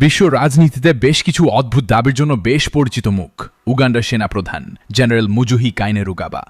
বিশ্ব রাজনীতিতে বেশ কিছু অদ্ভুত দাবির জন্য বেশ পরিচিত মুখ উগান্ডার সেনাপ্রধান জেনারেল মুজুহি কাইনেরুগাবা।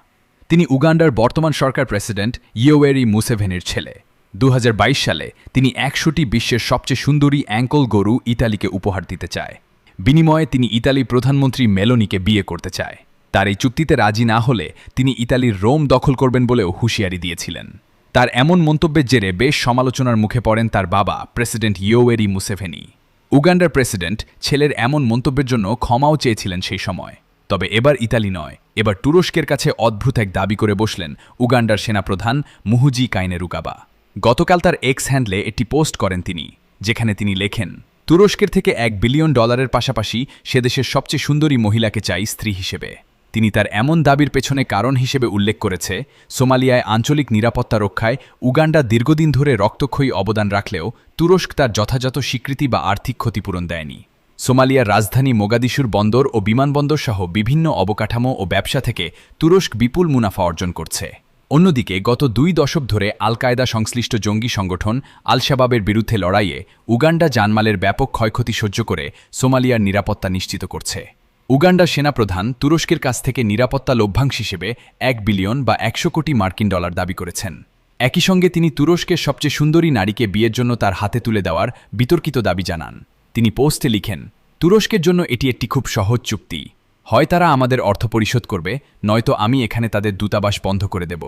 তিনি উগান্ডার বর্তমান সরকার প্রেসিডেন্ট ইয়োওয়েরি মুসেভেনির ছেলে। ২০২২ সালে তিনি ১০০টি বিশ্বের সবচেয়ে সুন্দরী অ্যাঙ্কল গরু ইতালিকে উপহার দিতে চায়। বিনিময়ে তিনি ইতালির প্রধানমন্ত্রী মেলোনিকে বিয়ে করতে চায়। তার এই চুক্তিতে রাজি না হলে তিনি ইতালির রোম দখল করবেন বলেও হুঁশিয়ারি দিয়েছিলেন। তার এমন মন্তব্যের জেরে বেশ সমালোচনার মুখে পড়েন তার বাবা প্রেসিডেন্ট ইয়োওয়েরি মুসেভেনি। উগান্ডার প্রেসিডেন্ট ছেলের এমন মন্তব্যের জন্য ক্ষমাও চেয়েছিলেন সেই সময়। তবে এবার ইতালি নয়, এবার তুরস্কের কাছে অদ্ভুত এক দাবি করে বসলেন উগান্ডার সেনাপ্রধান মুহুজি কাইনেরুগাবা। গতকাল তার এক্স হ্যান্ডলে একটি পোস্ট করেন তিনি, যেখানে তিনি লেখেন, তুরস্কের থেকে $1 বিলিয়ন পাশাপাশি সে দেশের সবচেয়ে সুন্দরী মহিলাকে চাই স্ত্রী হিসেবে। তিনি তার এমন দাবির পেছনে কারণ হিসেবে উল্লেখ করেছে, সোমালিয়ায় আঞ্চলিক নিরাপত্তা রক্ষায় উগান্ডা দীর্ঘদিন ধরে রক্তক্ষয়ী অবদান রাখলেও তুরস্ক তার যথাযথ স্বীকৃতি বা আর্থিক ক্ষতিপূরণ দেয়নি। সোমালিয়ার রাজধানী মোগাদিশুর বন্দর ও বিমানবন্দর সহ বিভিন্ন অবকাঠামো ও ব্যবসা থেকে তুরস্ক বিপুল মুনাফা অর্জন করছে। অন্যদিকে গত 2 দশক ধরে আল কায়দা সংশ্লিষ্ট জঙ্গি সংগঠন আল শাবাবের বিরুদ্ধে লড়াইয়ে উগান্ডা জানমালের ব্যাপক ক্ষয়ক্ষতি সহ্য করে সোমালিয়ার নিরাপত্তা নিশ্চিত করছে। উগান্ডার সেনাপ্রধান তুরস্কের কাছ থেকে নিরাপত্তা লভ্যাংশ হিসেবে $1 বিলিয়ন বা 100 কোটি মার্কিন ডলার দাবি করেছেন। একই সঙ্গে তিনি তুরস্কের সবচেয়ে সুন্দরী নারীকে বিয়ের জন্য তার হাতে তুলে দেওয়ার বিতর্কিত দাবি জানান। তিনি পোস্টে লিখেন, তুরস্কের জন্য এটি একটি খুব সহজ চুক্তি। হয় তারা আমাদের অর্থ পরিশোধ করবে, নয়তো আমি এখানে তাদের দূতাবাস বন্ধ করে দেব।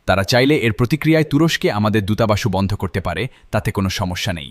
তারা চাইলে এর প্রতিক্রিয়ায় তুরস্কে আমাদের দূতাবাসও বন্ধ করতে পারে, তাতে কোনো সমস্যা নেই।